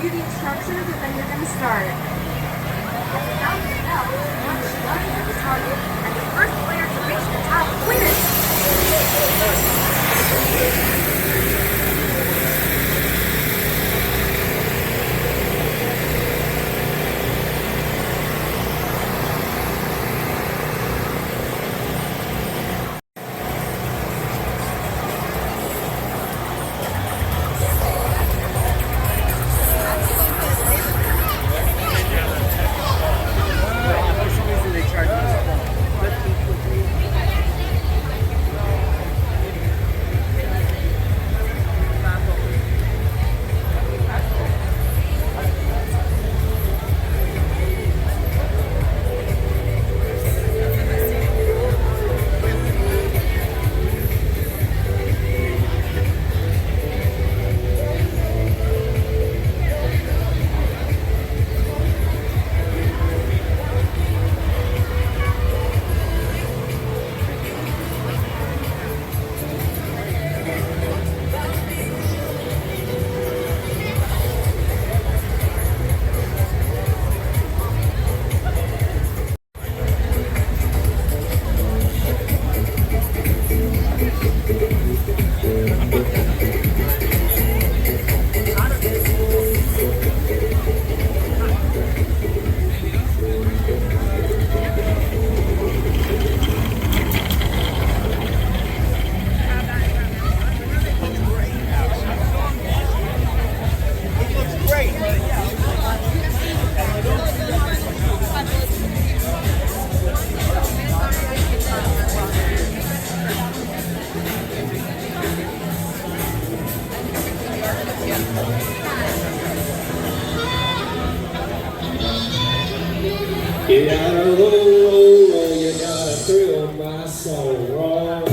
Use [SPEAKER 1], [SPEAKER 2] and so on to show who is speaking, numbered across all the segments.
[SPEAKER 1] review the instructions and then you're going to start. Now, once you learn the target, and the first player to reach the top wins.
[SPEAKER 2] You gotta roll, you gotta thrill my soul, roll.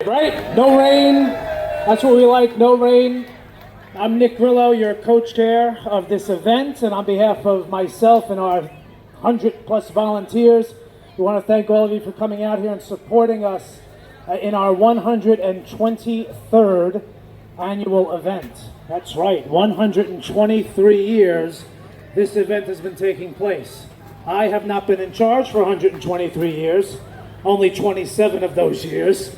[SPEAKER 3] Right? No rain. That's what we like, no rain. I'm Nick Grillo, your co-chair of this event, and on behalf of myself and our 100+ volunteers, we want to thank all of you for coming out here and supporting us in our 123rd annual event. That's right, 123 years this event has been taking place. I have not been in charge for 123 years, only 27 of those years.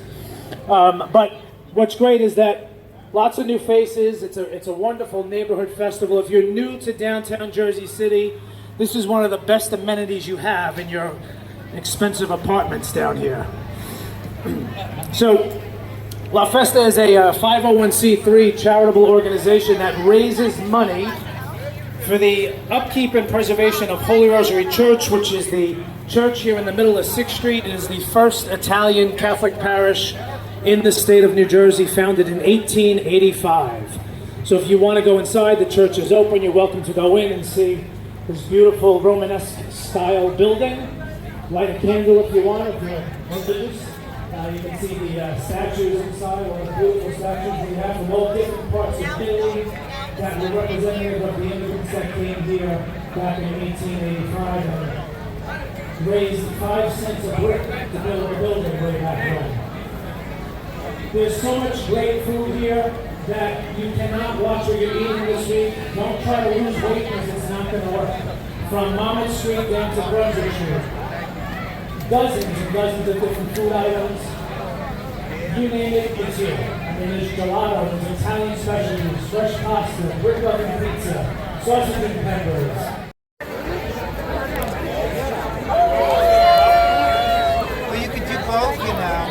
[SPEAKER 3] But what's great is that lots of new faces. It's a wonderful neighborhood festival. If you're new to downtown Jersey City, this is one of the best amenities you have in your expensive apartments down here. So, La Festa is a 501c3 charitable organization that raises money for the upkeep and preservation of Holy Rosary Church, which is the church here in the middle of 6th Street. It is the first Italian Catholic parish in the state of New Jersey, founded in 1885. So if you want to go inside, the church is open. You're welcome to go in and see this beautiful Romanesque style building. Light a candle if you want, if you're religious. You can see the statues inside, all the beautiful statues we have from all different parts of Italy that were representative of the immigrants that came here back in 1885 and raised 5 cents a brick to build a building way back then. There's so much great food here that you cannot watch what you're eating this week. Don't try to lose weight because it's not going to work. From Monmouth Street down to Brunswick Street. Dozens and dozens of different food items. You name it, it's here. I mean, there's gelato, there's Italian specialties, fresh pasta, brick oven pizza, sausage and peppers.
[SPEAKER 4] Well, you could do both, you know.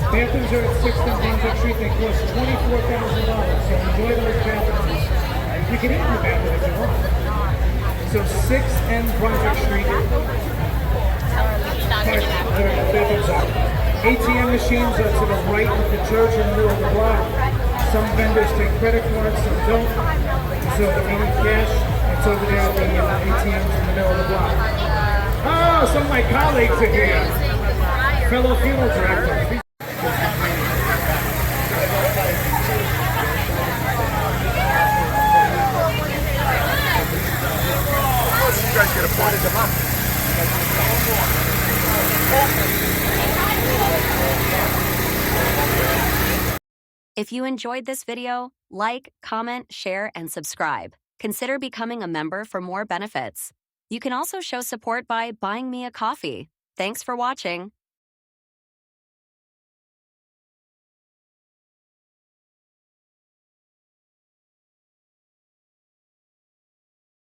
[SPEAKER 3] Bathrooms are at 6th and Brunswick Street. They cost $24,000, so enjoy those bathrooms. You can eat in the bathroom if you want. So 6th and Brunswick Street. Bathrooms are. ATM machines are to the right of the church in the middle of the block. Some vendors take credit cards, some don't. So if you need cash, it's over there at the ATMs in the middle of the block. Oh, some of my colleagues are here. Fellow funeral directors.
[SPEAKER 4] You guys get appointed them up.
[SPEAKER 5] If you enjoyed this video, like, comment, share, and subscribe. Consider becoming a member for more benefits. You can also show support by buying me a coffee. Thanks for watching.